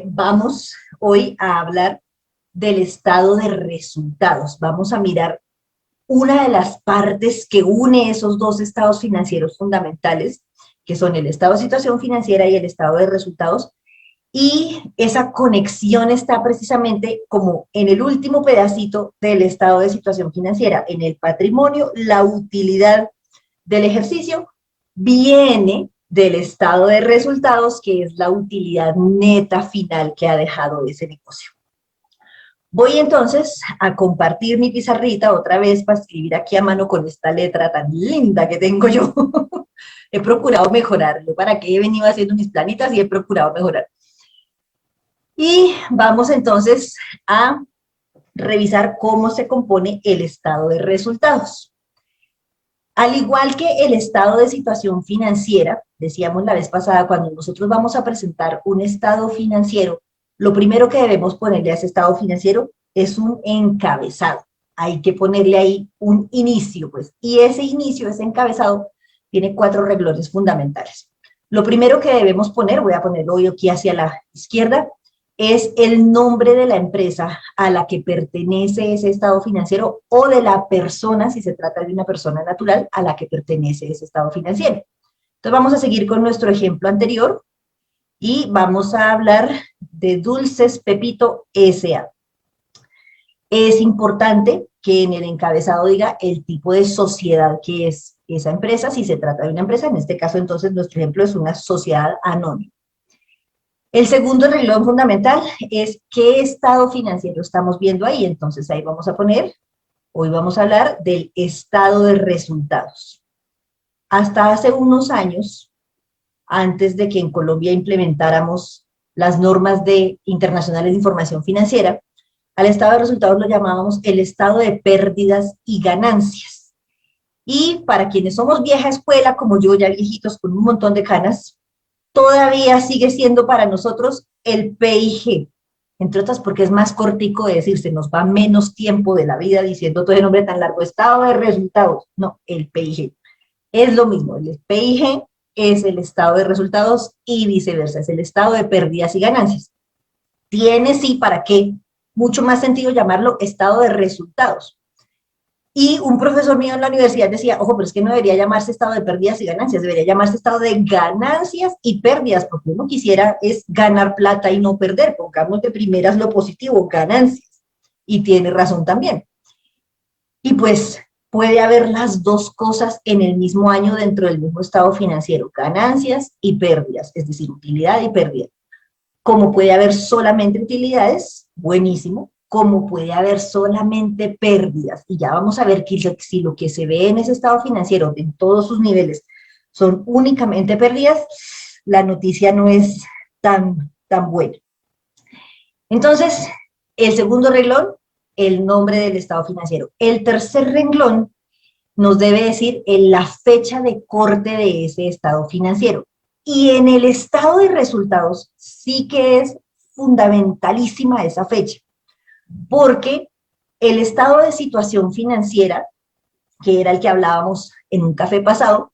Vamos hoy a hablar del estado de resultados. Vamos a mirar una de las partes que une esos dos estados financieros fundamentales, que son el estado de situación financiera y el estado de resultados, y esa conexión está precisamente como en el último pedacito del estado de situación financiera, en el patrimonio, la utilidad del ejercicio viene del estado de resultados, que es la utilidad neta final que ha dejado ese negocio. Voy entonces a compartir mi pizarrita otra vez para escribir aquí a mano con esta letra tan linda que tengo yo. He procurado mejorarlo. ¿Para qué he venido haciendo mis planitas y he procurado mejorar? Y vamos entonces a revisar cómo se compone el estado de resultados. Al igual que el estado de situación financiera, decíamos la vez pasada, cuando nosotros vamos a presentar un estado financiero, lo primero que debemos ponerle a ese estado financiero es un encabezado. Hay que ponerle ahí un inicio, pues. Y ese inicio, ese encabezado, tiene 4 renglones fundamentales. Lo primero que debemos poner, voy a ponerlo hoy aquí hacia la izquierda, es el nombre de la empresa a la que pertenece ese estado financiero o de la persona, si se trata de una persona natural, a la que pertenece ese estado financiero. Entonces vamos a seguir con nuestro ejemplo anterior y vamos a hablar de Dulces Pepito S.A. Es importante que en el encabezado diga el tipo de sociedad que es esa empresa, si se trata de una empresa, en este caso entonces nuestro ejemplo es una sociedad anónima. El segundo renglón fundamental es qué estado financiero estamos viendo ahí, entonces ahí vamos a poner, hoy vamos a hablar del estado de resultados. Hasta hace unos años, antes de que en Colombia implementáramos las normas internacionales de información financiera, al estado de resultados lo llamábamos el estado de pérdidas y ganancias. Y para quienes somos vieja escuela, como yo, ya viejitos con un montón de canas, todavía sigue siendo para nosotros el PIG, entre otras porque es más cortico de decir, se nos va menos tiempo de la vida diciendo todo el nombre tan largo, estado de resultados, no, el PIG. Es lo mismo, el PIG es el estado de resultados y viceversa, es el estado de pérdidas y ganancias. Tiene sí, ¿para qué? Mucho más sentido llamarlo estado de resultados. Y un profesor mío en la universidad decía, ojo, pero es que no debería llamarse estado de pérdidas y ganancias, debería llamarse estado de ganancias y pérdidas, porque uno quisiera es ganar plata y no perder, pongamos de primeras lo positivo, ganancias. Y tiene razón también. Y pues puede haber las dos cosas en el mismo año dentro del mismo estado financiero, ganancias y pérdidas, es decir, utilidad y pérdida. Como puede haber solamente utilidades, buenísimo, como puede haber solamente pérdidas. Y ya vamos a ver que si lo que se ve en ese estado financiero, en todos sus niveles, son únicamente pérdidas, la noticia no es tan buena. Entonces, el segundo renglón, el nombre del estado financiero. El tercer renglón nos debe decir la fecha de corte de ese estado financiero. Y en el estado de resultados sí que es fundamentalísima esa fecha, porque el estado de situación financiera, que era el que hablábamos en un café pasado,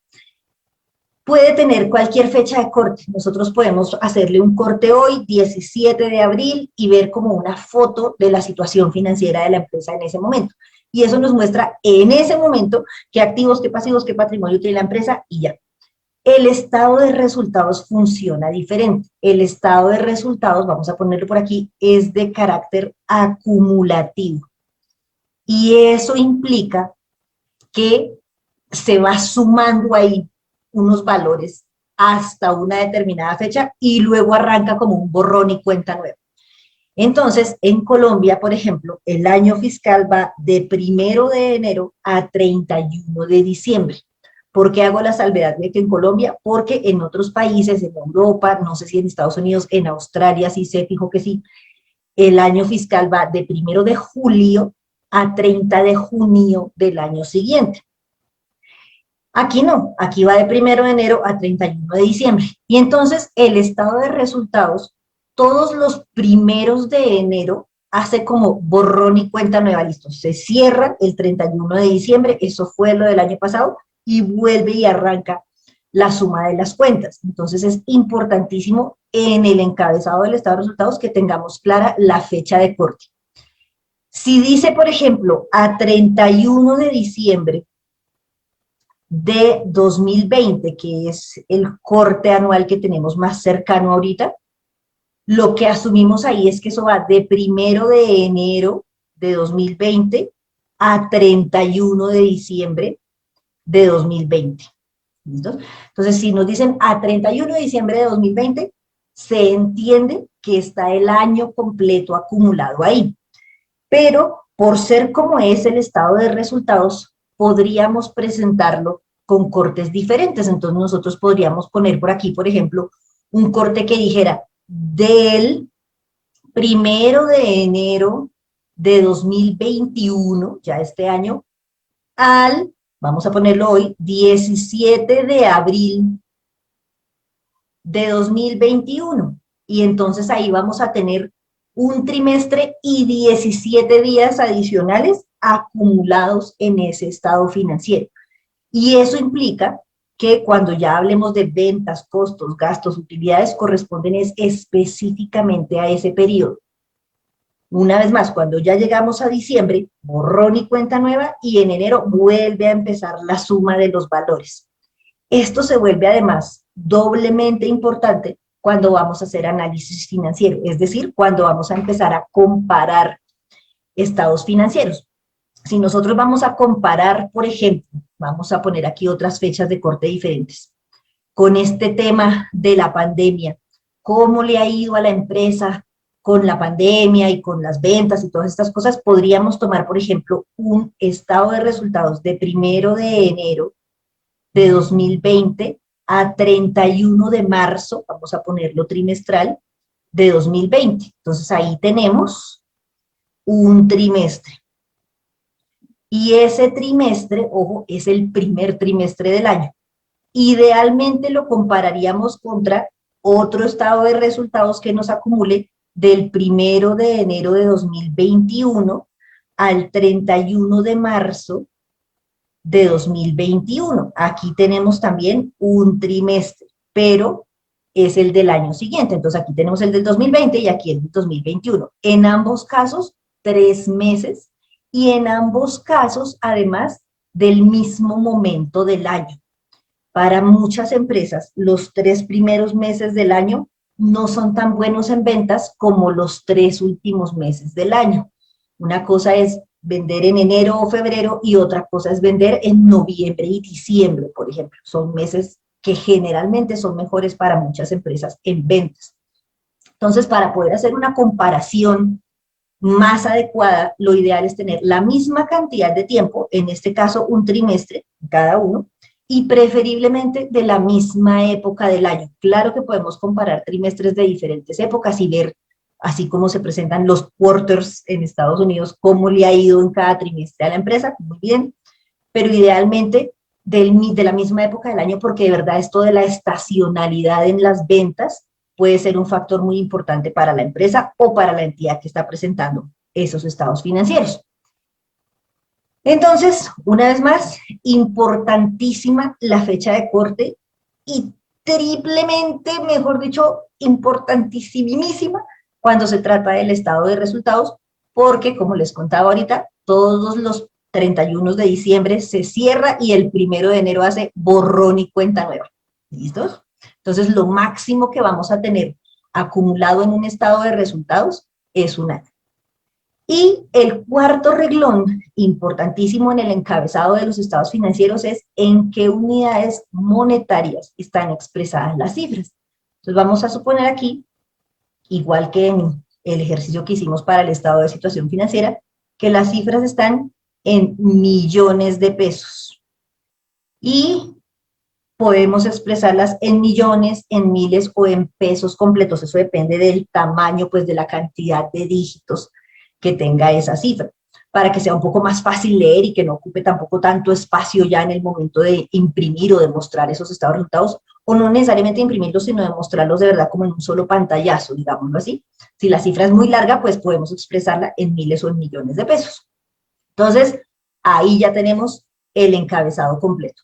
puede tener cualquier fecha de corte. Nosotros podemos hacerle un corte hoy, 17 de abril, y ver como una foto de la situación financiera de la empresa en ese momento. Y eso nos muestra en ese momento qué activos, qué pasivos, qué patrimonio tiene la empresa y ya. El estado de resultados funciona diferente. El estado de resultados, vamos a ponerlo por aquí, es de carácter acumulativo. Y eso implica que se va sumando ahí unos valores hasta una determinada fecha y luego arranca como un borrón y cuenta nueva. Entonces, en Colombia, por ejemplo, el año fiscal va de 1 de enero a 31 de diciembre. ¿Por qué hago la salvedad de que en Colombia? Porque en otros países, en Europa, no sé si en Estados Unidos, en Australia sí se fijó que sí, el año fiscal va de 1 de julio a 30 de junio del año siguiente. Aquí no, aquí va de 1 de enero a 31 de diciembre. Y entonces el estado de resultados, todos los primeros de enero, hace como borrón y cuenta nueva, listo. Se cierra el 31 de diciembre, eso fue lo del año pasado, y vuelve y arranca la suma de las cuentas. Entonces es importantísimo en el encabezado del estado de resultados que tengamos clara la fecha de corte. Si dice, por ejemplo, a 31 de diciembre de 2020, que es el corte anual que tenemos más cercano ahorita, lo que asumimos ahí es que eso va de 1 de enero de 2020 a 31 de diciembre de 2020. ¿Listo? Entonces, si nos dicen a 31 de diciembre de 2020, se entiende que está el año completo acumulado ahí. Pero por ser como es el estado de resultados, podríamos presentarlo con cortes diferentes. Entonces nosotros podríamos poner por aquí, por ejemplo, un corte que dijera del 1 de enero de 2021, ya este año, al, vamos a ponerlo hoy, 17 de abril de 2021. Y entonces ahí vamos a tener un trimestre y 17 días adicionales acumulados en ese estado financiero. Y eso implica que cuando ya hablemos de ventas, costos, gastos, utilidades, corresponden específicamente a ese periodo. Una vez más, cuando ya llegamos a diciembre, borrón y cuenta nueva, y en enero vuelve a empezar la suma de los valores. Esto se vuelve además doblemente importante cuando vamos a hacer análisis financiero, es decir, cuando vamos a empezar a comparar estados financieros. Si nosotros vamos a comparar, por ejemplo, vamos a poner aquí otras fechas de corte diferentes, con este tema de la pandemia, cómo le ha ido a la empresa con la pandemia y con las ventas y todas estas cosas, podríamos tomar, por ejemplo, un estado de resultados de 1 de enero de 2020 a 31 de marzo, vamos a ponerlo trimestral, de 2020. Entonces ahí tenemos un trimestre. Y ese trimestre, ojo, es el primer trimestre del año. Idealmente lo compararíamos contra otro estado de resultados que nos acumule del 1 de enero de 2021 al 31 de marzo de 2021. Aquí tenemos también un trimestre, pero es el del año siguiente. Entonces aquí tenemos el del 2020 y aquí el del 2021. En ambos casos, 3 meses, y en ambos casos, además, del mismo momento del año. Para muchas empresas, los 3 primeros meses del año no son tan buenos en ventas como los 3 últimos meses del año. Una cosa es vender en enero o febrero y otra cosa es vender en noviembre y diciembre, por ejemplo. Son meses que generalmente son mejores para muchas empresas en ventas. Entonces, para poder hacer una comparación más adecuada, lo ideal es tener la misma cantidad de tiempo, en este caso un trimestre cada uno, y preferiblemente de la misma época del año. Claro que podemos comparar trimestres de diferentes épocas y ver, así como se presentan los quarters en Estados Unidos, cómo le ha ido en cada trimestre a la empresa, muy bien, pero idealmente de la misma época del año, porque de verdad esto de la estacionalidad en las ventas puede ser un factor muy importante para la empresa o para la entidad que está presentando esos estados financieros. Entonces, una vez más, importantísima la fecha de corte y triplemente, mejor dicho, importantísimísima cuando se trata del estado de resultados, porque, como les contaba ahorita, todos los 31 de diciembre se cierra y el 1 de enero hace borrón y cuenta nueva. ¿Listos? Entonces, lo máximo que vamos a tener acumulado en un estado de resultados es un año. Y el cuarto reglón, importantísimo en el encabezado de los estados financieros, es en qué unidades monetarias están expresadas las cifras. Entonces vamos a suponer aquí, igual que en el ejercicio que hicimos para el estado de situación financiera, que las cifras están en millones de pesos. Y podemos expresarlas en millones, en miles o en pesos completos. Eso depende del tamaño, pues de la cantidad de dígitos que tenga esa cifra, para que sea un poco más fácil leer y que no ocupe tampoco tanto espacio ya en el momento de imprimir o de mostrar esos estados de resultados, o no necesariamente imprimirlos, sino de mostrarlos de verdad como en un solo pantallazo, digámoslo así. Si la cifra es muy larga, pues podemos expresarla en miles o en millones de pesos. Entonces, ahí ya tenemos el encabezado completo.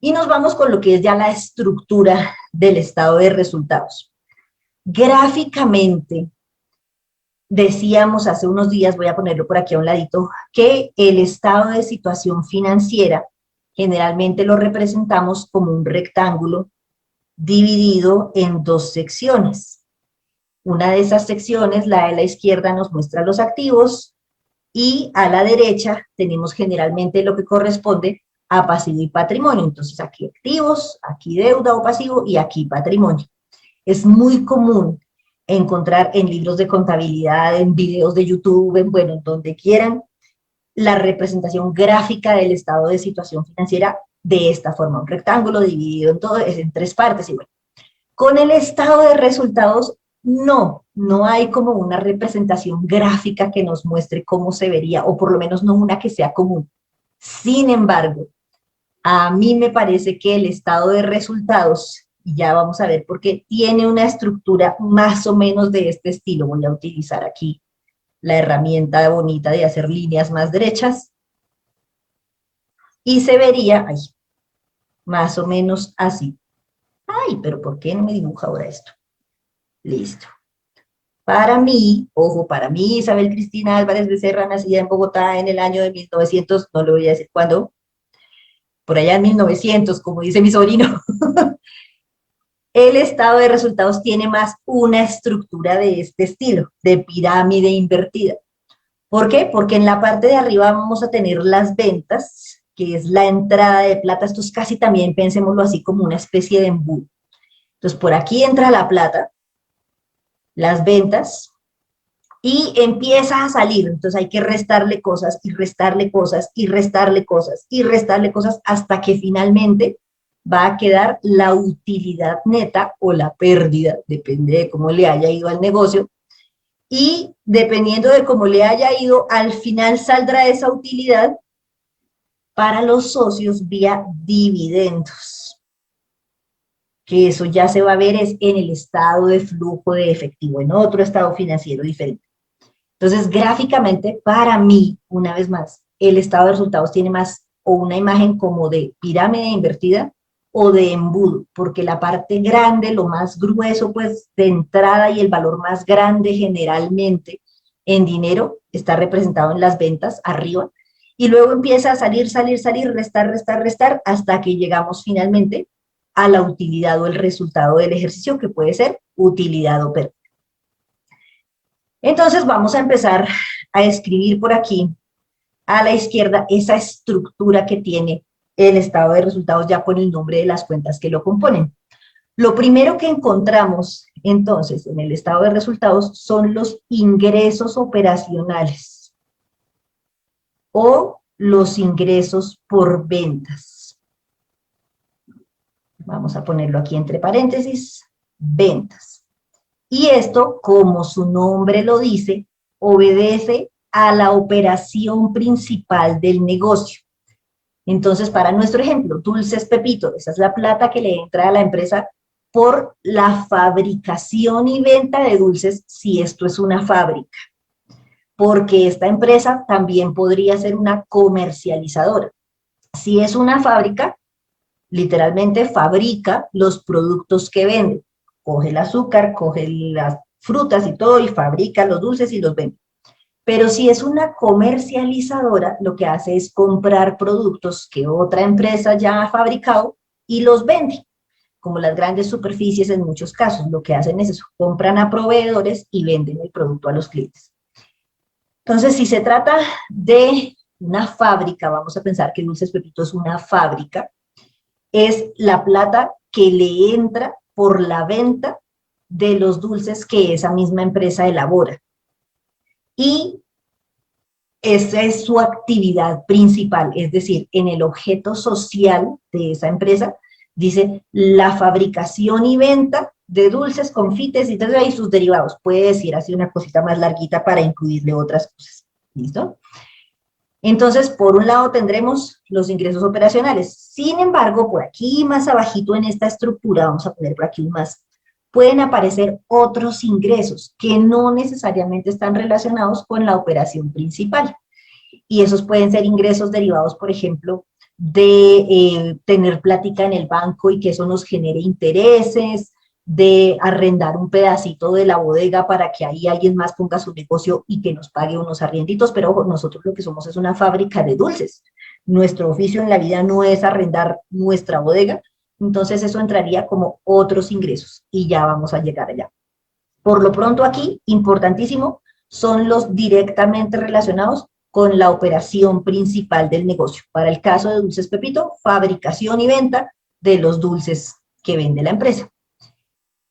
Y nos vamos con lo que es ya la estructura del estado de resultados. Gráficamente, decíamos hace unos días, voy a ponerlo por aquí a un ladito, que el estado de situación financiera generalmente lo representamos como un rectángulo dividido en dos secciones. Una de esas secciones, la de la izquierda, nos muestra los activos y a la derecha tenemos generalmente lo que corresponde a pasivo y patrimonio. Entonces aquí activos, aquí deuda o pasivo y aquí patrimonio. Es muy común encontrar en libros de contabilidad, en videos de YouTube, bueno, donde quieran, la representación gráfica del estado de situación financiera de esta forma, un rectángulo dividido en todo, es en tres partes y bueno. Con el estado de resultados, no hay como una representación gráfica que nos muestre cómo se vería, o por lo menos no una que sea común. Sin embargo, a mí me parece que el estado de resultados, y ya vamos a ver por qué, tiene una estructura más o menos de este estilo. Voy a utilizar aquí la herramienta bonita de hacer líneas más derechas, y se vería, ay, más o menos así. Ay, pero ¿por qué no me dibuja ahora esto? Listo. Para mí, ojo, para mí, Isabel Cristina Álvarez Becerra, nacida en Bogotá en el año de 1900, no le voy a decir cuándo, por allá en 1900, como dice mi sobrino, el estado de resultados tiene más una estructura de este estilo, de pirámide invertida. ¿Por qué? Porque en la parte de arriba vamos a tener las ventas, que es la entrada de plata. Esto es casi también, pensémoslo así, como una especie de embudo. Entonces, por aquí entra la plata, las ventas, y empieza a salir. Entonces hay que restarle cosas, y restarle cosas, y restarle cosas, y restarle cosas, hasta que finalmente va a quedar la utilidad neta o la pérdida, depende de cómo le haya ido al negocio, y dependiendo de cómo le haya ido, al final saldrá esa utilidad para los socios vía dividendos, que eso ya se va a ver es en el estado de flujo de efectivo, en otro estado financiero diferente. Entonces, gráficamente, para mí, una vez más, el estado de resultados tiene más o una imagen como de pirámide invertida o de embudo, porque la parte grande, lo más grueso, pues, de entrada y el valor más grande generalmente en dinero está representado en las ventas arriba, y luego empieza a salir, salir, salir, restar, restar, restar, hasta que llegamos finalmente a la utilidad o el resultado del ejercicio, que puede ser utilidad o pérdida. Entonces vamos a empezar a escribir por aquí a la izquierda esa estructura que tiene el estado de resultados ya con el nombre de las cuentas que lo componen. Lo primero que encontramos entonces en el estado de resultados son los ingresos operacionales o los ingresos por ventas. Vamos a ponerlo aquí entre paréntesis, ventas. Y esto, como su nombre lo dice, obedece a la operación principal del negocio. Entonces, para nuestro ejemplo, Dulces Pepito, esa es la plata que le entra a la empresa por la fabricación y venta de dulces, si esto es una fábrica. Porque esta empresa también podría ser una comercializadora. Si es una fábrica, literalmente fabrica los productos que vende. Coge el azúcar, coge las frutas y todo y fabrica los dulces y los vende. Pero si es una comercializadora, lo que hace es comprar productos que otra empresa ya ha fabricado y los vende. Como las grandes superficies en muchos casos, lo que hacen es eso, compran a proveedores y venden el producto a los clientes. Entonces, si se trata de una fábrica, vamos a pensar que Dulces Pepito es una fábrica, es la plata que le entra por la venta de los dulces que esa misma empresa elabora. Y esa es su actividad principal, es decir, en el objeto social de esa empresa, dice la fabricación y venta de dulces, confites y sus derivados. Puede decir así una cosita más larguita para incluirle otras cosas. ¿Listo? Entonces, por un lado tendremos los ingresos operacionales. Sin embargo, por aquí más abajito en esta estructura, vamos a poner por aquí un más, pueden aparecer otros ingresos que no necesariamente están relacionados con la operación principal. Y esos pueden ser ingresos derivados, por ejemplo, de tener plática en el banco y que eso nos genere intereses, de arrendar un pedacito de la bodega para que ahí alguien más ponga su negocio y que nos pague unos arrienditos, pero ojo, nosotros lo que somos es una fábrica de dulces. Nuestro oficio en la vida no es arrendar nuestra bodega, entonces eso entraría como otros ingresos y ya vamos a llegar allá. Por lo pronto aquí, importantísimo, son los directamente relacionados con la operación principal del negocio. Para el caso de Dulces Pepito, fabricación y venta de los dulces que vende la empresa.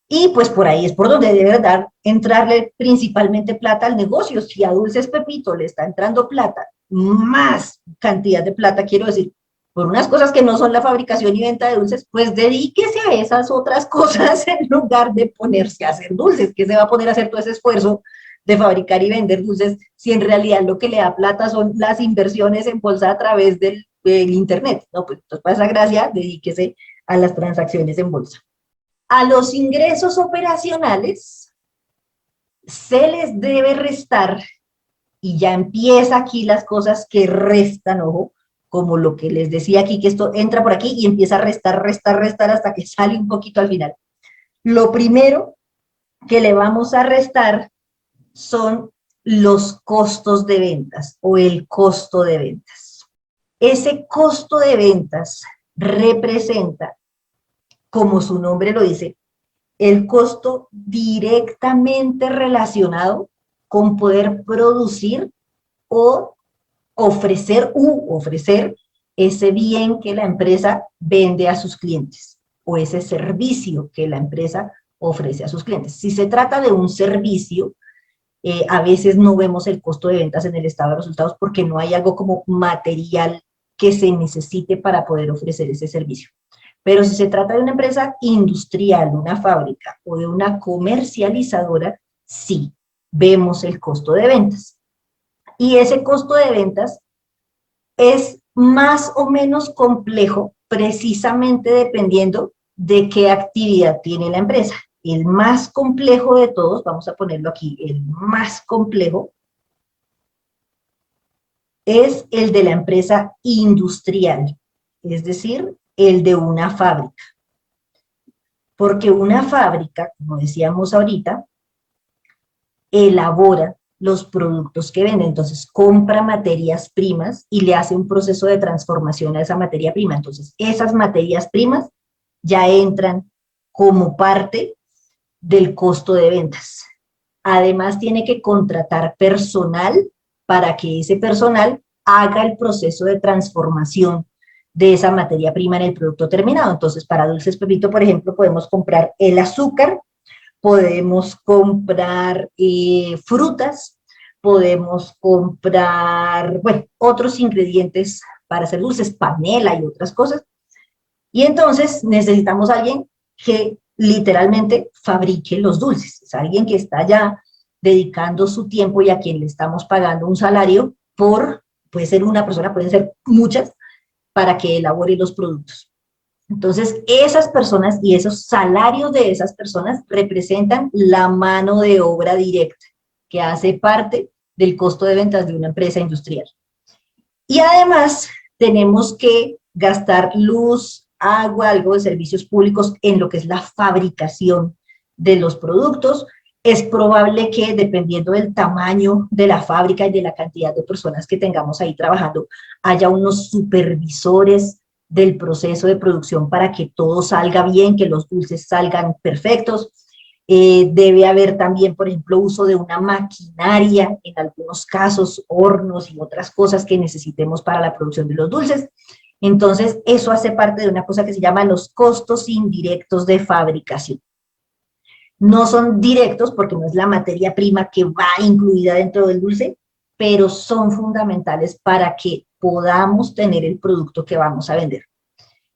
Y pues por ahí es por donde debe dar, entrarle principalmente plata al negocio. Si a Dulces Pepito le está entrando plata, más cantidad de plata, quiero decir, por unas cosas que no son la fabricación y venta de dulces, pues dedíquese a esas otras cosas en lugar de ponerse a hacer dulces. ¿Qué se va a poner a hacer todo ese esfuerzo de fabricar y vender dulces si en realidad lo que le da plata son las inversiones en bolsa a través del internet? No, pues entonces para esa gracia, dedíquese a las transacciones en bolsa. A los ingresos operacionales se les debe restar, y ya empieza aquí las cosas que restan, ojo, como lo que les decía aquí, que esto entra por aquí y empieza a restar, restar, restar hasta que sale un poquito al final. Lo primero que le vamos a restar son los costos de ventas o el costo de ventas. Ese costo de ventas representa, como su nombre lo dice, el costo directamente relacionado con poder producir o ofrecer ese bien que la empresa vende a sus clientes o ese servicio que la empresa ofrece a sus clientes. Si se trata de un servicio, a veces no vemos el costo de ventas en el estado de resultados porque no hay algo como material que se necesite para poder ofrecer ese servicio. Pero si se trata de una empresa industrial, una fábrica o de una comercializadora, sí, vemos el costo de ventas. Y ese costo de ventas es más o menos complejo precisamente dependiendo de qué actividad tiene la empresa. El más complejo de todos, vamos a ponerlo aquí, el más complejo, es el de la empresa industrial, es decir, el de una fábrica. Porque una fábrica, como decíamos ahorita, elabora los productos que vende, entonces compra materias primas y le hace un proceso de transformación a esa materia prima. Entonces, esas materias primas ya entran como parte del costo de ventas. Además, tiene que contratar personal para que ese personal haga el proceso de transformación de esa materia prima en el producto terminado. Entonces, para Dulces Pepito, por ejemplo, podemos comprar el azúcar, podemos comprar frutas, podemos comprar, bueno, otros ingredientes para hacer dulces, panela y otras cosas. Y entonces necesitamos a alguien que literalmente fabrique los dulces. Es alguien que está ya dedicando su tiempo y a quien le estamos pagando un salario por, puede ser una persona, pueden ser muchas, para que elabore los productos. Entonces, esas personas y esos salarios de esas personas representan la mano de obra directa que hace parte del costo de ventas de una empresa industrial. Y además, tenemos que gastar luz, agua, algo de servicios públicos en lo que es la fabricación de los productos. Es probable que, dependiendo del tamaño de la fábrica y de la cantidad de personas que tengamos ahí trabajando, haya unos supervisores del proceso de producción para que todo salga bien, que los dulces salgan perfectos. Debe haber también, por ejemplo, uso de una maquinaria, en algunos casos, hornos y otras cosas que necesitemos para la producción de los dulces. Entonces, eso hace parte de una cosa que se llama los costos indirectos de fabricación. No son directos porque no es la materia prima que va incluida dentro del dulce, pero son fundamentales para que podamos tener el producto que vamos a vender.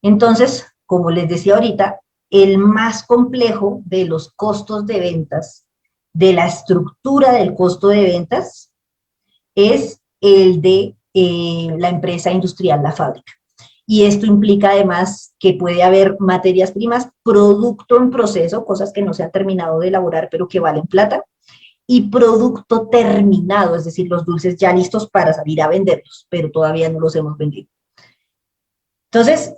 Entonces, como les decía ahorita, el más complejo de los costos de ventas, de la estructura del costo de ventas, es el de la empresa industrial, la fábrica. Y esto implica además que puede haber materias primas, producto en proceso, cosas que no se han terminado de elaborar pero que valen plata, y producto terminado, es decir, los dulces ya listos para salir a venderlos, pero todavía no los hemos vendido. Entonces,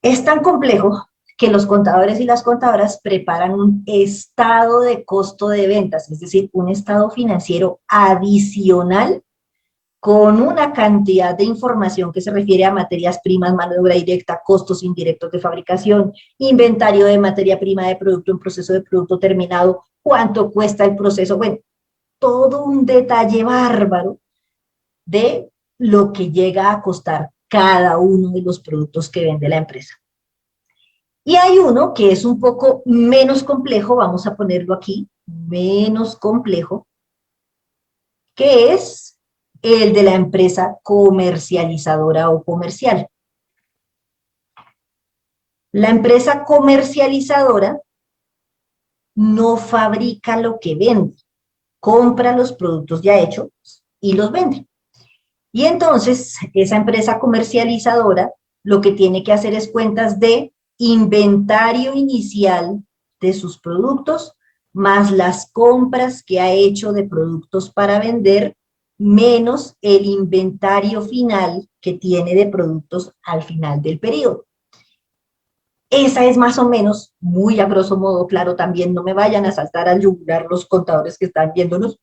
es tan complejo que los contadores y las contadoras preparan un estado de costo de ventas, es decir, un estado financiero adicional con una cantidad de información que se refiere a materias primas, mano de obra directa, costos indirectos de fabricación, inventario de materia prima de producto en proceso de producto terminado, cuánto cuesta el proceso, bueno, todo un detalle bárbaro de lo que llega a costar cada uno de los productos que vende la empresa. Y hay uno que es un poco menos complejo, vamos a ponerlo aquí, menos complejo, que es el de la empresa comercializadora o comercial. La empresa comercializadora no fabrica lo que vende, compra los productos ya hechos y los vende. Y entonces, esa empresa comercializadora lo que tiene que hacer es cuentas de inventario inicial de sus productos, más las compras que ha hecho de productos para vender, menos el inventario final que tiene de productos al final del periodo. Esa es más o menos, muy a grosso modo, claro, también no me vayan a saltar al yugular los contadores que están viéndonos,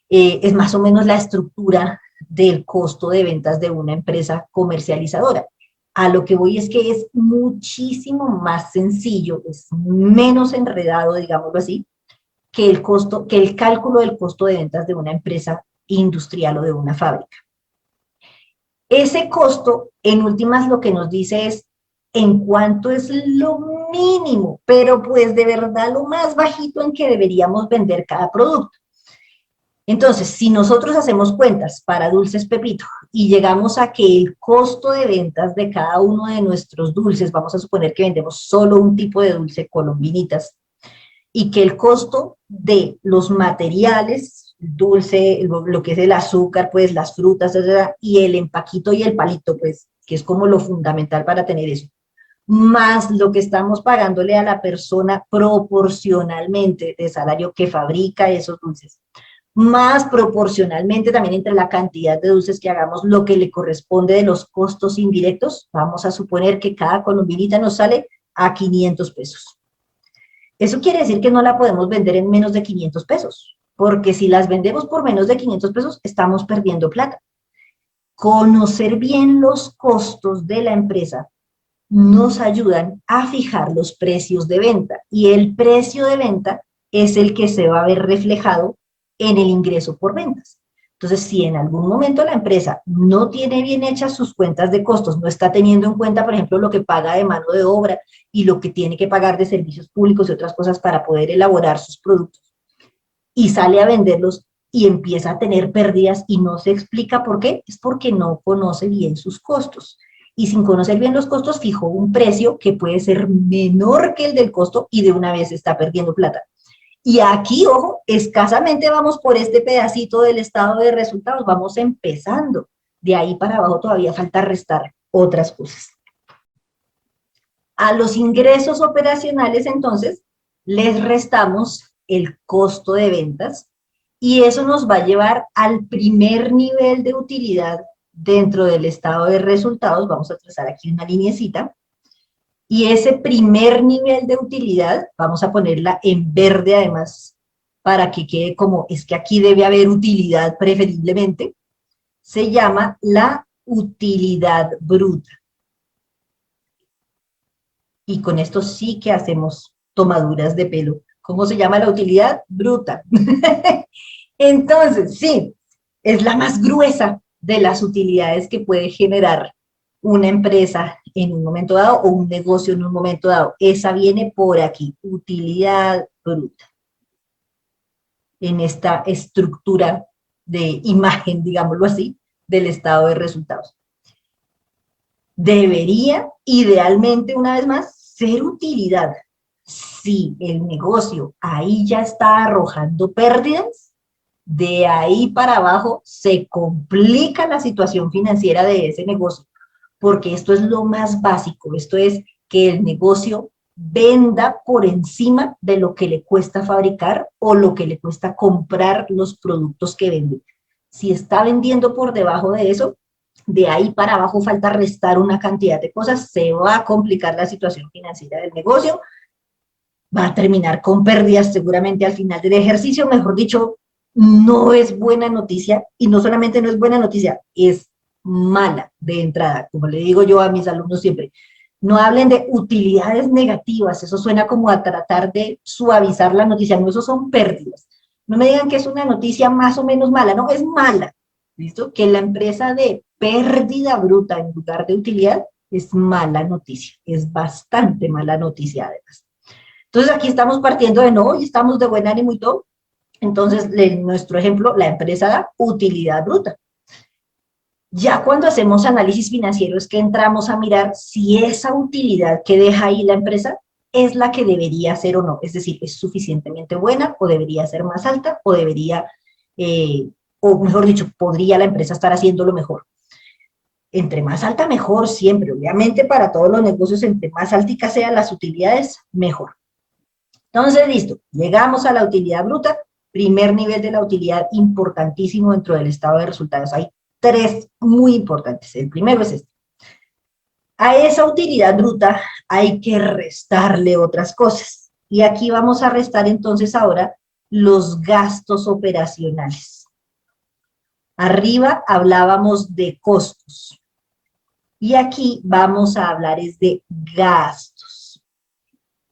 es más o menos la estructura del costo de ventas de una empresa comercializadora. A lo que voy es que es muchísimo más sencillo, es menos enredado, digámoslo así, que el costo, que el cálculo del costo de ventas de una empresa industrial o de una fábrica. Ese costo, en últimas, lo que nos dice es en cuánto es lo mínimo, pero pues de verdad lo más bajito en que deberíamos vender cada producto. Entonces, si nosotros hacemos cuentas para Dulces Pepito y llegamos a que el costo de ventas de cada uno de nuestros dulces, vamos a suponer que vendemos solo un tipo de dulce, colombinitas, y que el costo de los materiales, dulce, lo que es el azúcar, pues las frutas, etc., y el empaquito y el palito, pues, que es como lo fundamental para tener eso, más lo que estamos pagándole a la persona proporcionalmente de salario que fabrica esos dulces, más proporcionalmente también entre la cantidad de dulces que hagamos, lo que le corresponde de los costos indirectos, vamos a suponer que cada colombinita nos sale a 500 pesos. Eso quiere decir que no la podemos vender en menos de 500 pesos, porque si las vendemos por menos de 500 pesos, estamos perdiendo plata. Conocer bien los costos de la empresa nos ayudan a fijar los precios de venta, y el precio de venta es el que se va a ver reflejado en el ingreso por ventas. Entonces, si en algún momento la empresa no tiene bien hechas sus cuentas de costos, no está teniendo en cuenta, por ejemplo, lo que paga de mano de obra y lo que tiene que pagar de servicios públicos y otras cosas para poder elaborar sus productos, y sale a venderlos y empieza a tener pérdidas y no se explica por qué, es porque no conoce bien sus costos. Y sin conocer bien los costos, fijó un precio que puede ser menor que el del costo y de una vez está perdiendo plata. Y aquí, ojo, escasamente vamos por este pedacito del estado de resultados, vamos empezando. De ahí para abajo todavía falta restar otras cosas. A los ingresos operacionales, entonces, les restamos el costo de ventas y eso nos va a llevar al primer nivel de utilidad dentro del estado de resultados. Vamos a trazar aquí una lineecita. Y ese primer nivel de utilidad, vamos a ponerla en verde además, para que quede como, es que aquí debe haber utilidad preferiblemente, se llama la utilidad bruta. Y con esto sí que hacemos tomaduras de pelo. ¿Cómo se llama la utilidad? Bruta. Entonces, sí, es la más gruesa de las utilidades que puede generar una empresa en un momento dado o un negocio en un momento dado. Esa viene por aquí, utilidad bruta. En esta estructura de imagen, digámoslo así, del estado de resultados. Debería, idealmente, una vez más, ser utilidad. Si el negocio ahí ya está arrojando pérdidas, de ahí para abajo se complica la situación financiera de ese negocio, porque esto es lo más básico, esto es que el negocio venda por encima de lo que le cuesta fabricar o lo que le cuesta comprar los productos que vende. Si está vendiendo por debajo de eso, de ahí para abajo falta restar una cantidad de cosas, se va a complicar la situación financiera del negocio, va a terminar con pérdidas seguramente al final del ejercicio, mejor dicho, no es buena noticia, y no solamente no es buena noticia, es mala de entrada, como le digo yo a mis alumnos siempre. No hablen de utilidades negativas, eso suena como a tratar de suavizar la noticia, no, eso son pérdidas. No me digan que es una noticia más o menos mala, no, es mala. ¿Listo? Que la empresa de pérdida bruta en lugar de utilidad es mala noticia, es bastante mala noticia además. Entonces aquí estamos partiendo de no y estamos de buen ánimo y todo. Entonces, en nuestro ejemplo, la empresa da utilidad bruta. Ya cuando hacemos análisis financiero es que entramos a mirar si esa utilidad que deja ahí la empresa es la que debería ser o no. Es decir, es suficientemente buena o debería ser más alta o debería, o mejor dicho, podría la empresa estar haciéndolo mejor. Entre más alta, mejor siempre. Obviamente para todos los negocios, entre más altas sean las utilidades, mejor. Entonces, listo, llegamos a la utilidad bruta, primer nivel de la utilidad importantísimo dentro del estado de resultados. Hay tres muy importantes. El primero es este. A esa utilidad bruta hay que restarle otras cosas. Y aquí vamos a restar entonces ahora los gastos operacionales. Arriba hablábamos de costos. Y aquí vamos a hablar es de gastos.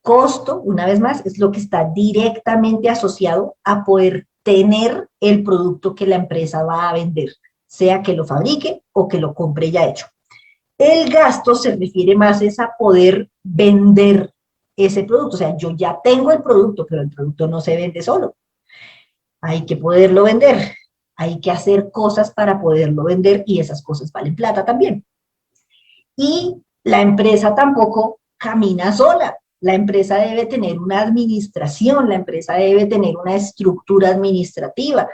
Costo, una vez más, es lo que está directamente asociado a poder tener el producto que la empresa va a vender, sea que lo fabrique o que lo compre ya hecho. El gasto se refiere más es a poder vender ese producto, o sea, yo ya tengo el producto, pero el producto no se vende solo. Hay que poderlo vender, hay que hacer cosas para poderlo vender y esas cosas valen plata también. Y la empresa tampoco camina sola. La empresa debe tener una administración, la empresa debe tener una estructura administrativa.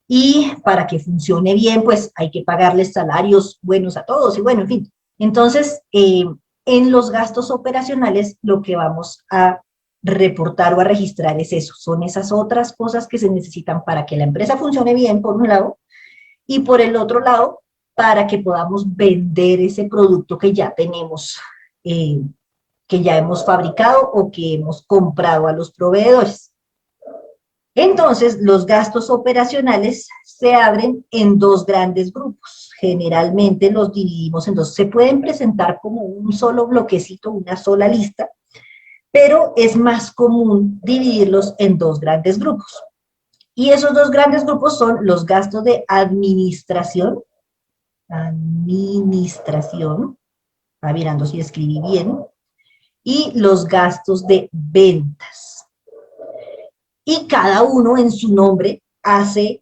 Y para que funcione bien, pues hay que pagarles salarios buenos a todos y bueno, en fin. Entonces, en los gastos operacionales, lo que vamos a reportar o a registrar es eso. Son esas otras cosas que se necesitan para que la empresa funcione bien, por un lado, y por el otro lado, para que podamos vender ese producto que ya tenemos, que ya hemos fabricado o que hemos comprado a los proveedores. Entonces, los gastos operacionales se abren en dos grandes grupos. Generalmente los dividimos en dos. Se pueden presentar como un solo bloquecito, una sola lista, pero es más común dividirlos en dos grandes grupos. Y esos dos grandes grupos son los gastos de administración, va mirando si escribí bien, y los gastos de ventas. Y cada uno en su nombre hace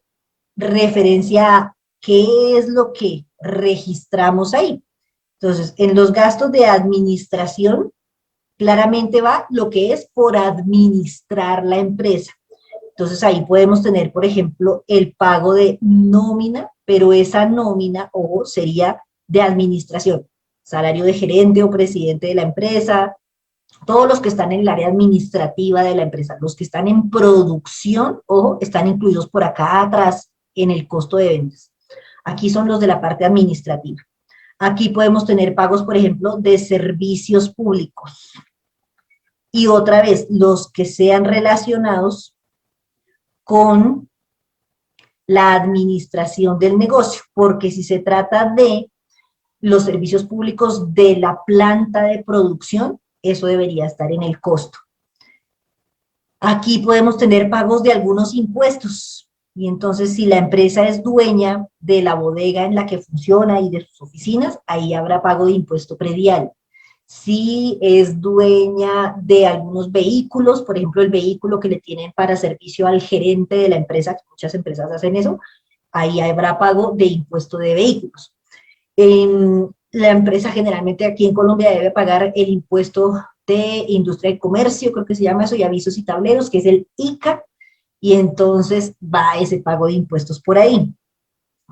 referencia a qué es lo que registramos ahí. Entonces, en los gastos de administración, claramente va lo que es por administrar la empresa. Entonces, ahí podemos tener, por ejemplo, el pago de nómina, pero esa nómina, ojo, sería de administración. Salario de gerente o presidente de la empresa, todos los que están en el área administrativa de la empresa, los que están en producción, ojo, están incluidos por acá atrás en el costo de ventas. Aquí son los de la parte administrativa. Aquí podemos tener pagos, por ejemplo, de servicios públicos. Y otra vez, los que sean relacionados con la administración del negocio, porque si se trata de los servicios públicos de la planta de producción, eso debería estar en el costo. Aquí podemos tener pagos de algunos impuestos, y entonces si la empresa es dueña de la bodega en la que funciona y de sus oficinas, ahí habrá pago de impuesto predial. Si es dueña de algunos vehículos, por ejemplo, el vehículo que le tienen para servicio al gerente de la empresa, que muchas empresas hacen eso, ahí habrá pago de impuesto de vehículos. La empresa generalmente aquí en Colombia debe pagar el impuesto de industria y comercio, creo que se llama eso, y avisos y tableros, que es el ICA, y entonces va ese pago de impuestos por ahí.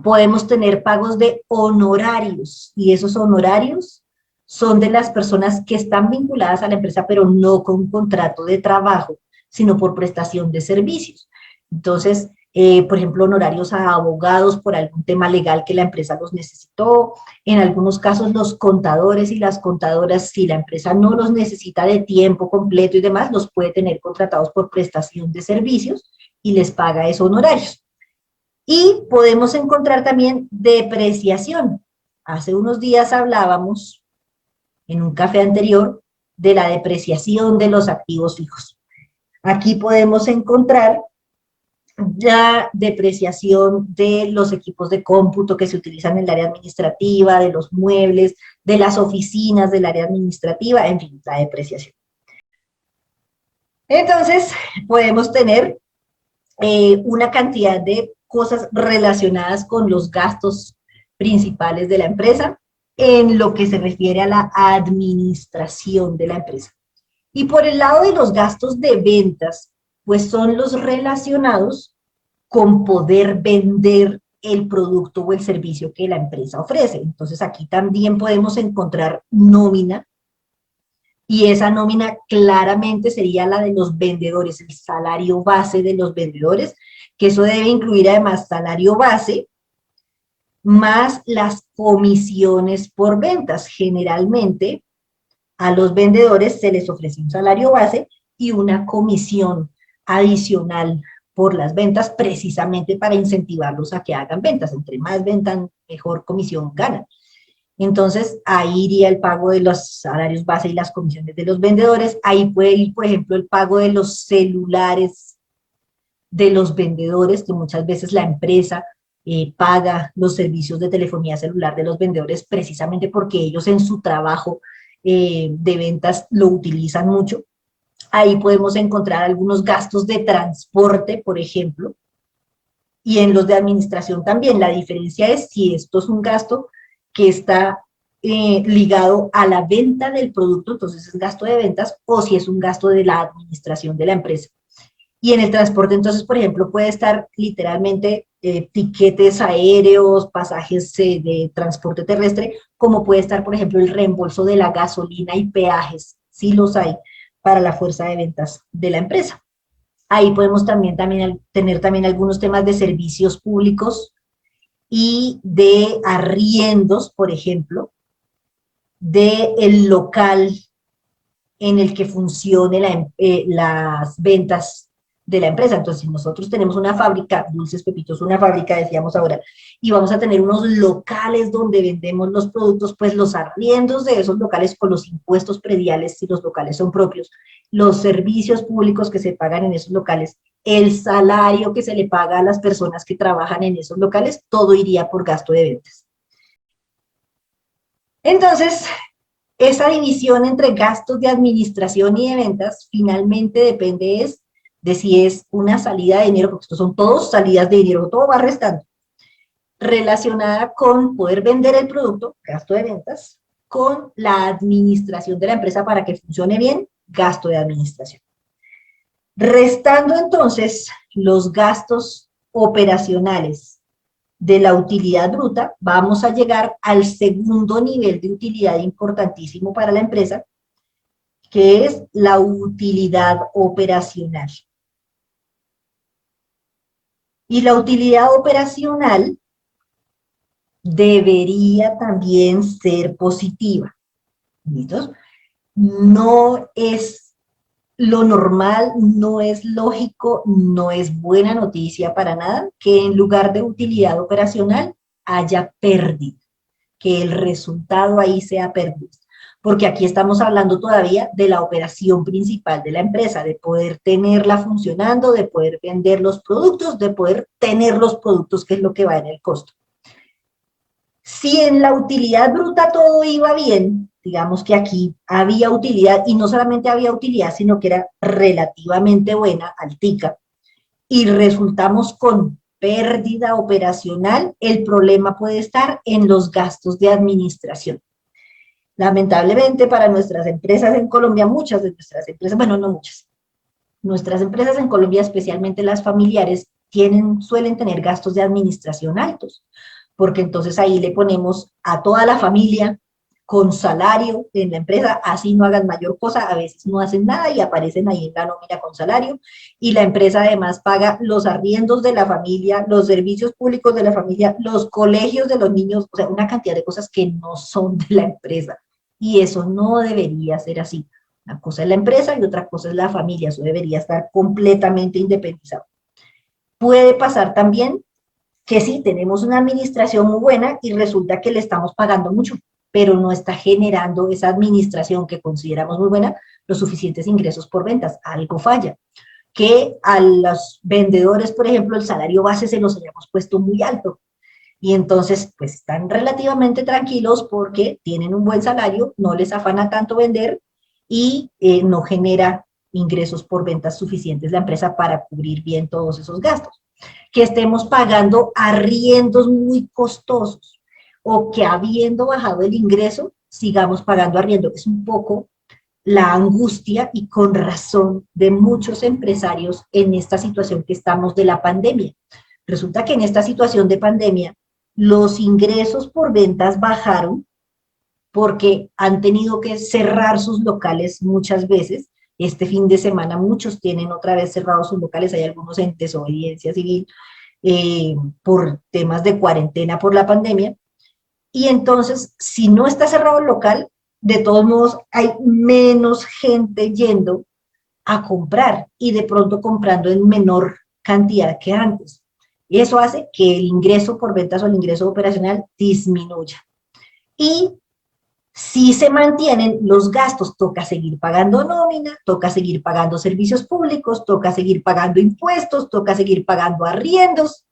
Podemos tener pagos de honorarios, y esos honorarios son de las personas que están vinculadas a la empresa, pero no con contrato de trabajo, sino por prestación de servicios. Entonces, por ejemplo, honorarios a abogados por algún tema legal que la empresa los necesitó. En algunos casos, los contadores y las contadoras, si la empresa no los necesita de tiempo completo y demás, los puede tener contratados por prestación de servicios y les paga esos honorarios. Y podemos encontrar también depreciación. Hace unos días hablábamos en un café anterior de la depreciación de los activos fijos. Aquí podemos encontrar la depreciación de los equipos de cómputo que se utilizan en el área administrativa, de los muebles, de las oficinas del área administrativa, en fin, la depreciación. Entonces, podemos tener una cantidad de cosas relacionadas con los gastos principales de la empresa en lo que se refiere a la administración de la empresa. Y por el lado de los gastos de ventas, pues son los relacionados con poder vender el producto o el servicio que la empresa ofrece. Entonces aquí también podemos encontrar nómina, y esa nómina claramente sería la de los vendedores, el salario base de los vendedores, que eso debe incluir además salario base, más las comisiones por ventas. Generalmente a los vendedores se les ofrece un salario base y una comisión adicional por las ventas, precisamente para incentivarlos a que hagan ventas. Entre más vendan, mejor comisión ganan. Entonces, ahí iría el pago de los salarios base y las comisiones de los vendedores. Ahí puede ir, por ejemplo, el pago de los celulares de los vendedores, que muchas veces la empresa paga los servicios de telefonía celular de los vendedores precisamente porque ellos en su trabajo de ventas lo utilizan mucho. Ahí podemos encontrar algunos gastos de transporte, por ejemplo, y en los de administración también. La diferencia es si esto es un gasto que está ligado a la venta del producto, entonces es gasto de ventas, o si es un gasto de la administración de la empresa. Y en el transporte, entonces, por ejemplo, puede estar literalmente tiquetes aéreos, pasajes de transporte terrestre, como puede estar, por ejemplo, el reembolso de la gasolina y peajes, sí los hay, para la fuerza de ventas de la empresa. Ahí podemos también tener también algunos temas de servicios públicos y de arriendos, por ejemplo, del local en el que funcione las ventas de la empresa. Entonces, si nosotros tenemos una fábrica, Dulces Pepitos, una fábrica, decíamos ahora, y vamos a tener unos locales donde vendemos los productos, pues los arriendos de esos locales con los impuestos prediales, si los locales son propios, los servicios públicos que se pagan en esos locales, el salario que se le paga a las personas que trabajan en esos locales, todo iría por gasto de ventas. Entonces, esa división entre gastos de administración y de ventas finalmente depende de si es una salida de dinero, porque estos son todos salidas de dinero, todo va restando, relacionada con poder vender el producto, gasto de ventas, con la administración de la empresa para que funcione bien, gasto de administración. Restando entonces los gastos operacionales de la utilidad bruta, vamos a llegar al segundo nivel de utilidad importantísimo para la empresa, que es la utilidad operacional. Y la utilidad operacional debería también ser positiva. ¿Listos? No es lo normal, no es lógico, no es buena noticia para nada que en lugar de utilidad operacional haya pérdida, que el resultado ahí sea pérdida. Porque aquí estamos hablando todavía de la operación principal de la empresa, de poder tenerla funcionando, de poder vender los productos, de poder tener los productos, que es lo que va en el costo. Si en la utilidad bruta todo iba bien, digamos que aquí había utilidad, y no solamente había utilidad, sino que era relativamente buena, altica, y resultamos con pérdida operacional, el problema puede estar en los gastos de administración. Lamentablemente para nuestras empresas en Colombia, muchas de nuestras empresas, bueno, no muchas, nuestras empresas en Colombia, especialmente las familiares, suelen tener gastos de administración altos, porque entonces ahí le ponemos a toda la familia con salario en la empresa, así no hagan mayor cosa, a veces no hacen nada y aparecen ahí en la nómina con salario, y la empresa además paga los arriendos de la familia, los servicios públicos de la familia, los colegios de los niños, o sea, una cantidad de cosas que no son de la empresa, y eso no debería ser así. Una cosa es la empresa y otra cosa es la familia, eso debería estar completamente independizado. Puede pasar también que sí, tenemos una administración muy buena y resulta que le estamos pagando mucho, pero no está generando esa administración que consideramos muy buena los suficientes ingresos por ventas. Algo falla. Que a los vendedores, por ejemplo, el salario base se los hayamos puesto muy alto. Y entonces, pues están relativamente tranquilos porque tienen un buen salario, no les afana tanto vender y no genera ingresos por ventas suficientes la empresa para cubrir bien todos esos gastos. Que estemos pagando arriendos muy costosos o que habiendo bajado el ingreso, sigamos pagando arriendo. Es un poco la angustia y con razón de muchos empresarios en esta situación que estamos de la pandemia. Resulta que en esta situación de pandemia, los ingresos por ventas bajaron porque han tenido que cerrar sus locales muchas veces. Este fin de semana muchos tienen otra vez cerrados sus locales, hay algunos en desobediencia civil por temas de cuarentena por la pandemia. Y entonces, si no está cerrado el local, de todos modos hay menos gente yendo a comprar y de pronto comprando en menor cantidad que antes. Y eso hace que el ingreso por ventas o el ingreso operacional disminuya. Y si se mantienen los gastos, toca seguir pagando nómina, toca seguir pagando servicios públicos, toca seguir pagando impuestos, toca seguir pagando arriendos.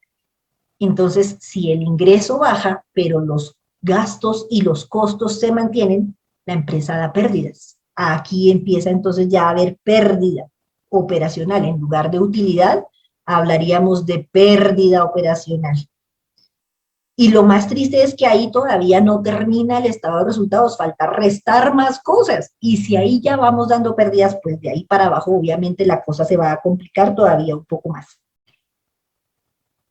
Entonces, si el ingreso baja, pero los gastos y los costos se mantienen, la empresa da pérdidas. Aquí empieza entonces ya a haber pérdida operacional. En lugar de utilidad, hablaríamos de pérdida operacional. Y lo más triste es que ahí todavía no termina el estado de resultados, falta restar más cosas. Y si ahí ya vamos dando pérdidas, pues de ahí para abajo obviamente la cosa se va a complicar todavía un poco más.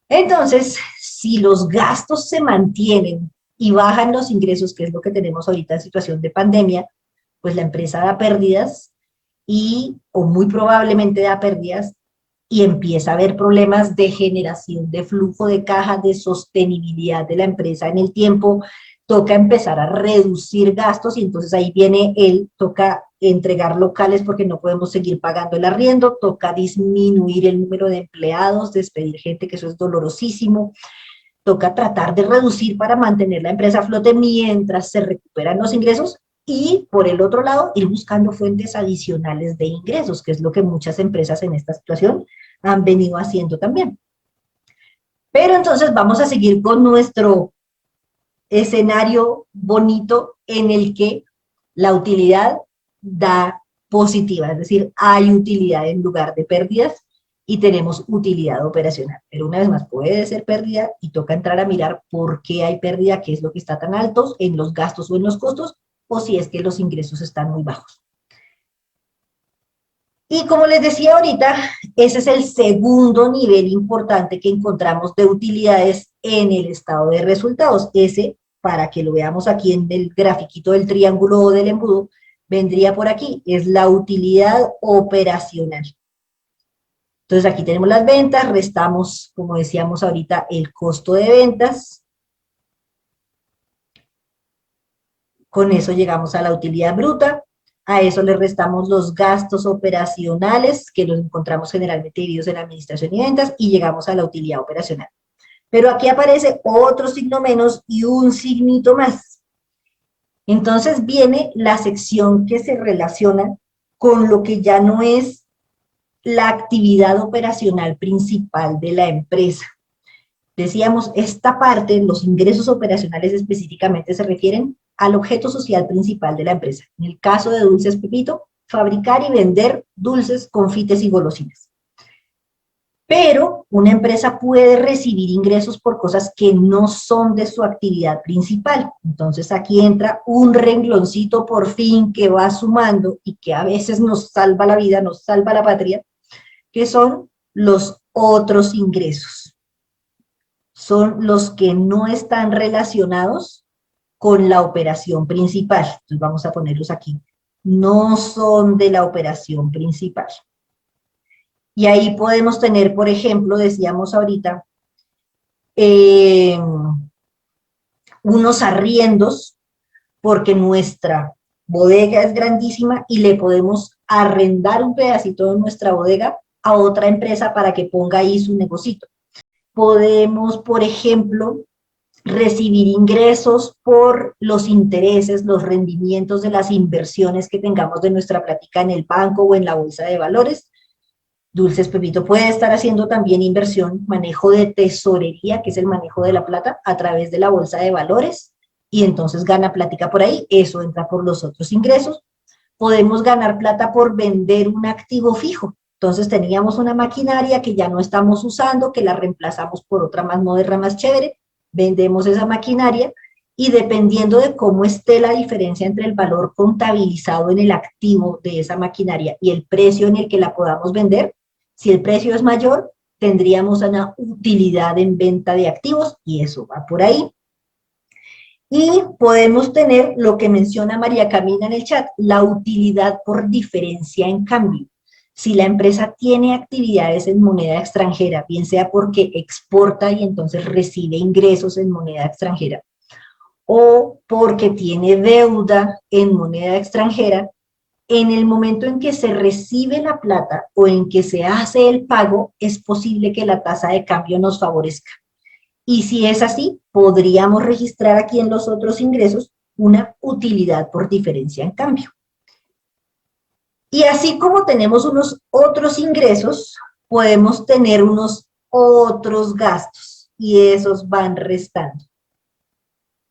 Entonces, si los gastos se mantienen y bajan los ingresos, que es lo que tenemos ahorita en situación de pandemia, pues la empresa da pérdidas y, o muy probablemente da pérdidas, y empieza a haber problemas de generación de flujo de caja, de sostenibilidad de la empresa en el tiempo, toca empezar a reducir gastos y entonces ahí viene toca entregar locales porque no podemos seguir pagando el arriendo, toca disminuir el número de empleados, despedir gente, que eso es dolorosísimo, toca tratar de reducir para mantener la empresa a flote mientras se recuperan los ingresos y por el otro lado ir buscando fuentes adicionales de ingresos, que es lo que muchas empresas en esta situación han venido haciendo también. Pero entonces vamos a seguir con nuestro escenario bonito en el que la utilidad da positiva, es decir, hay utilidad en lugar de pérdidas y tenemos utilidad operacional. Pero una vez más, puede ser pérdida y toca entrar a mirar por qué hay pérdida, qué es lo que está tan alto en los gastos o en los costos, o si es que los ingresos están muy bajos. Y como les decía ahorita, ese es el segundo nivel importante que encontramos de utilidades en el estado de resultados. Ese, para que lo veamos aquí en el grafiquito del triángulo o del embudo, vendría por aquí, es la utilidad operacional. Entonces aquí tenemos las ventas, restamos, como decíamos ahorita, el costo de ventas. Con eso llegamos a la utilidad bruta. A eso le restamos los gastos operacionales, que los encontramos generalmente divididos en administración y ventas, y llegamos a la utilidad operacional. Pero aquí aparece otro signo menos y un signito más. Entonces viene la sección que se relaciona con lo que ya no es la actividad operacional principal de la empresa. Decíamos, esta parte, los ingresos operacionales específicamente se refieren al objeto social principal de la empresa. En el caso de Dulces Pepito, fabricar y vender dulces, confites y golosinas. Pero una empresa puede recibir ingresos por cosas que no son de su actividad principal. Entonces aquí entra un rengloncito por fin que va sumando y que a veces nos salva la vida, nos salva la patria, que son los otros ingresos. Son los que no están relacionados con la operación principal. Entonces vamos a ponerlos aquí. No son de la operación principal. Y ahí podemos tener, por ejemplo, decíamos ahorita, unos arriendos, porque nuestra bodega es grandísima y le podemos arrendar un pedacito de nuestra bodega a otra empresa para que ponga ahí su negocito. Podemos, por ejemplo, recibir ingresos por los intereses, los rendimientos de las inversiones que tengamos de nuestra plática en el banco o en la bolsa de valores. Dulces Pepito puede estar haciendo también inversión, manejo de tesorería, que es el manejo de la plata, a través de la bolsa de valores, y entonces gana plática por ahí, eso entra por los otros ingresos. Podemos ganar plata por vender un activo fijo. Entonces teníamos una maquinaria que ya no estamos usando, que la reemplazamos por otra más moderna, más chévere, vendemos esa maquinaria y dependiendo de cómo esté la diferencia entre el valor contabilizado en el activo de esa maquinaria y el precio en el que la podamos vender, si el precio es mayor, tendríamos una utilidad en venta de activos y eso va por ahí. Y podemos tener lo que menciona María Camila en el chat, la utilidad por diferencia en cambio. Si la empresa tiene actividades en moneda extranjera, bien sea porque exporta y entonces recibe ingresos en moneda extranjera, o porque tiene deuda en moneda extranjera, en el momento en que se recibe la plata o en que se hace el pago, es posible que la tasa de cambio nos favorezca. Y si es así, podríamos registrar aquí en los otros ingresos una utilidad por diferencia en cambio. Y así como tenemos unos otros ingresos, podemos tener unos otros gastos y esos van restando.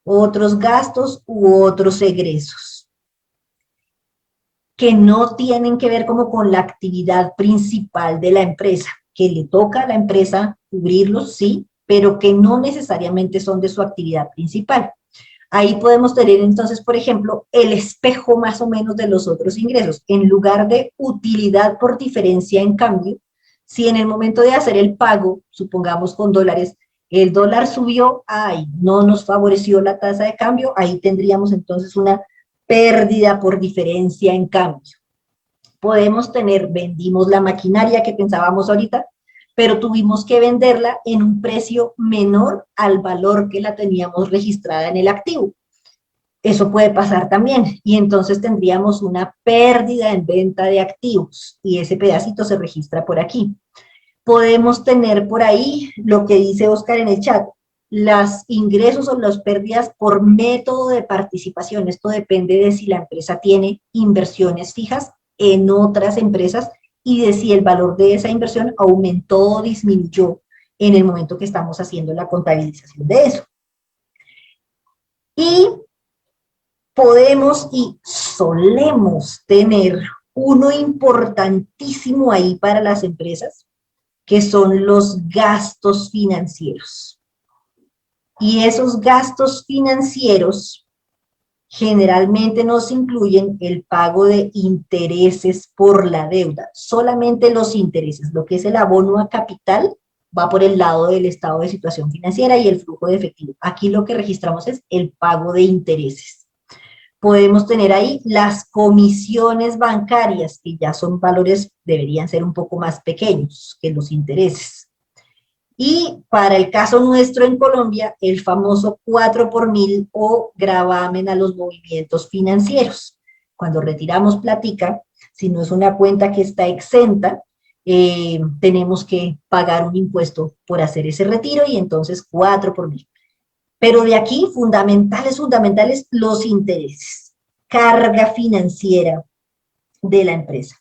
Otros gastos u otros egresos que no tienen que ver como con la actividad principal de la empresa, que le toca a la empresa cubrirlos, sí, pero que no necesariamente son de su actividad principal. Ahí podemos tener entonces, por ejemplo, el espejo más o menos de los otros ingresos. En lugar de utilidad por diferencia en cambio, si en el momento de hacer el pago, supongamos con dólares, el dólar subió, ay, no nos favoreció la tasa de cambio, ahí tendríamos entonces una pérdida por diferencia en cambio. Podemos tener, vendimos la maquinaria que pensábamos ahorita, pero tuvimos que venderla en un precio menor al valor que la teníamos registrada en el activo. Eso puede pasar también, y entonces tendríamos una pérdida en venta de activos, y ese pedacito se registra por aquí. Podemos tener por ahí lo que dice Oscar en el chat, los ingresos o las pérdidas por método de participación. Esto depende de si la empresa tiene inversiones fijas en otras empresas y de si el valor de esa inversión aumentó o disminuyó en el momento que estamos haciendo la contabilización de eso. Y podemos y solemos tener uno importantísimo ahí para las empresas, que son los gastos financieros. Y esos gastos financieros generalmente nos incluyen el pago de intereses por la deuda, solamente los intereses, lo que es el abono a capital va por el lado del estado de situación financiera y el flujo de efectivo. Aquí lo que registramos es el pago de intereses. Podemos tener ahí las comisiones bancarias, que ya son valores, deberían ser un poco más pequeños que los intereses. Y para el caso nuestro en Colombia, el famoso 4 por 1000 o gravamen a los movimientos financieros. Cuando retiramos plática, si no es una cuenta que está exenta, tenemos que pagar un impuesto por hacer ese retiro y entonces 4 por 1000. Pero de aquí, fundamentales, los intereses, carga financiera de la empresa.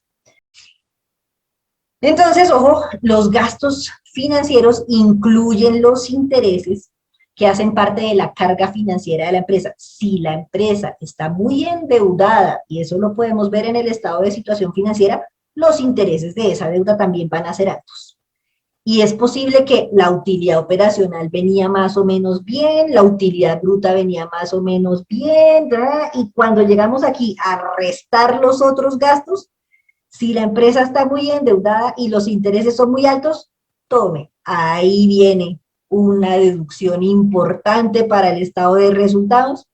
Entonces, ojo, los gastos financieros incluyen los intereses que hacen parte de la carga financiera de la empresa. Si la empresa está muy endeudada, y eso lo podemos ver en el estado de situación financiera, los intereses de esa deuda también van a ser altos. Y es posible que la utilidad operacional venía más o menos bien, la utilidad bruta venía más o menos bien, ¿verdad? Y cuando llegamos aquí a restar los otros gastos, si la empresa está muy endeudada y los intereses son muy altos, tome, ahí viene una deducción importante para el estado de resultados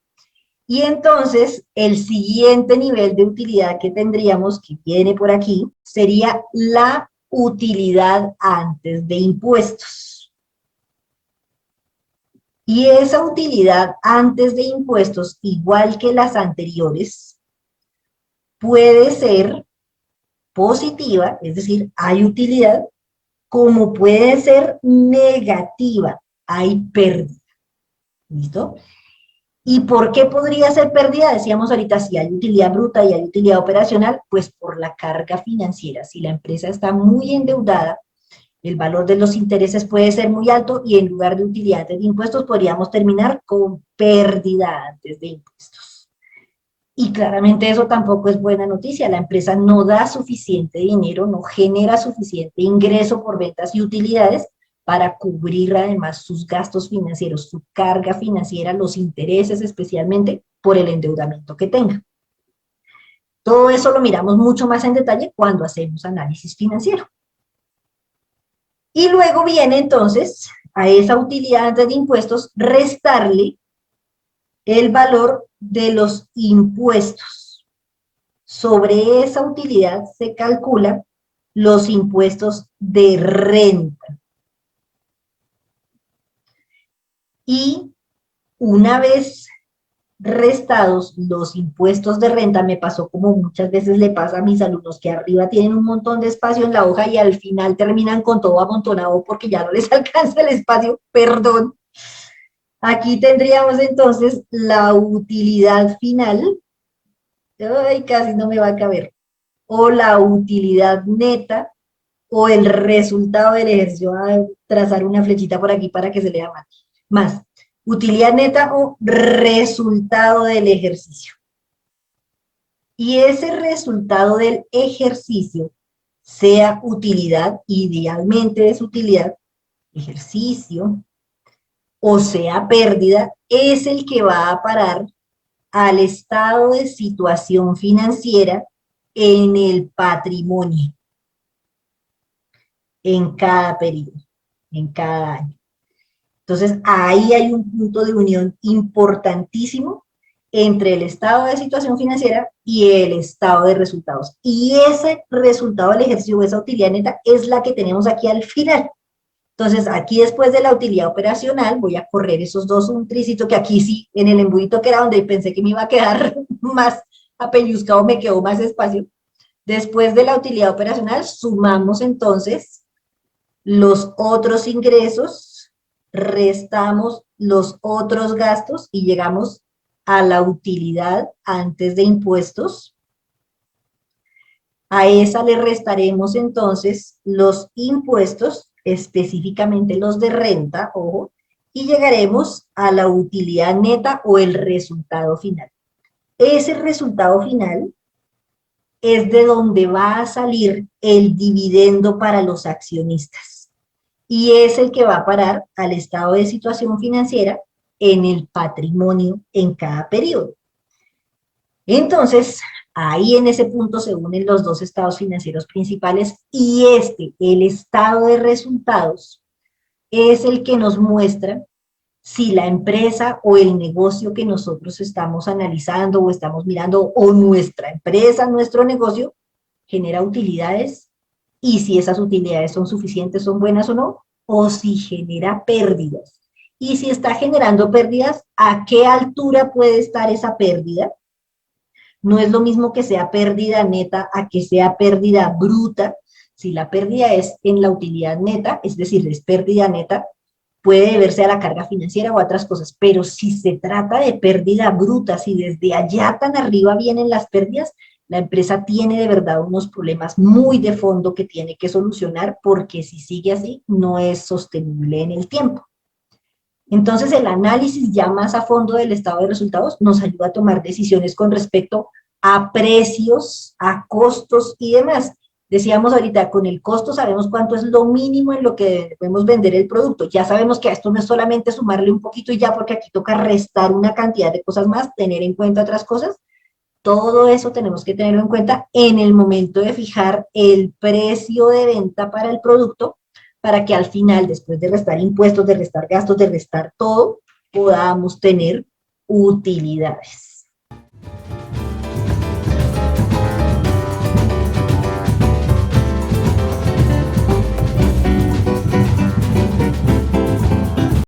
Y entonces el siguiente nivel de utilidad que tendríamos, que viene por aquí, sería la utilidad antes de impuestos. Y esa utilidad antes de impuestos, igual que las anteriores, puede ser positiva, es decir, hay utilidad, como puede ser negativa, hay pérdida. ¿Listo? ¿Y por qué podría ser pérdida? Decíamos ahorita, si hay utilidad bruta y hay utilidad operacional, pues por la carga financiera. Si la empresa está muy endeudada, el valor de los intereses puede ser muy alto y en lugar de utilidad de impuestos podríamos terminar con pérdida antes de impuestos. Y claramente eso tampoco es buena noticia. La empresa no da suficiente dinero, no genera suficiente ingreso por ventas y utilidades para cubrir además sus gastos financieros, su carga financiera, los intereses especialmente por el endeudamiento que tenga. Todo eso lo miramos mucho más en detalle cuando hacemos análisis financiero. Y luego viene entonces a esa utilidad antes de impuestos restarle el valor de los impuestos. Sobre esa utilidad se calculan los impuestos de renta. Y una vez restados los impuestos de renta, me pasó como muchas veces le pasa a mis alumnos que arriba tienen un montón de espacio en la hoja y al final terminan con todo amontonado porque ya no les alcanza el espacio, perdón. Aquí tendríamos entonces la utilidad final, ay, casi no me va a caber, o la utilidad neta, o el resultado del ejercicio. Voy a trazar una flechita por aquí para que se lea más. Utilidad neta o resultado del ejercicio. Y ese resultado del ejercicio, sea utilidad, idealmente es utilidad, ejercicio, o sea pérdida, es el que va a parar al estado de situación financiera en el patrimonio, en cada periodo, en cada año. Entonces, ahí hay un punto de unión importantísimo entre el estado de situación financiera y el estado de resultados. Y ese resultado del ejercicio, esa utilidad neta, es la que tenemos aquí al final. Entonces, aquí después de la utilidad operacional, voy a correr esos dos, un tricito que aquí sí, en el embudito que era donde pensé que me iba a quedar más apelluzcado, me quedó más espacio. Después de la utilidad operacional, sumamos entonces los otros ingresos, restamos los otros gastos y llegamos a la utilidad antes de impuestos. A esa le restaremos entonces los impuestos, específicamente los de renta, ojo, y llegaremos a la utilidad neta o el resultado final. Ese resultado final es de donde va a salir el dividendo para los accionistas y es el que va a parar al estado de situación financiera en el patrimonio en cada periodo. Entonces, ahí en ese punto se unen los dos estados financieros principales y el estado de resultados, es el que nos muestra si la empresa o el negocio que nosotros estamos analizando o estamos mirando, o nuestra empresa, nuestro negocio, genera utilidades y si esas utilidades son suficientes, son buenas o no, o si genera pérdidas. Y si está generando pérdidas, ¿a qué altura puede estar esa pérdida? No es lo mismo que sea pérdida neta a que sea pérdida bruta. Si la pérdida es en la utilidad neta, es decir, es pérdida neta, puede deberse a la carga financiera o a otras cosas, pero si se trata de pérdida bruta, si desde allá tan arriba vienen las pérdidas, la empresa tiene de verdad unos problemas muy de fondo que tiene que solucionar porque si sigue así no es sostenible en el tiempo. Entonces el análisis ya más a fondo del estado de resultados nos ayuda a tomar decisiones con respecto a precios, a costos y demás. Decíamos ahorita, con el costo sabemos cuánto es lo mínimo en lo que debemos vender el producto. Ya sabemos que a esto no es solamente sumarle un poquito y ya, porque aquí toca restar una cantidad de cosas más, tener en cuenta otras cosas. Todo eso tenemos que tenerlo en cuenta en el momento de fijar el precio de venta para el producto, para que al final, después de restar impuestos, de restar gastos, de restar todo, podamos tener utilidades.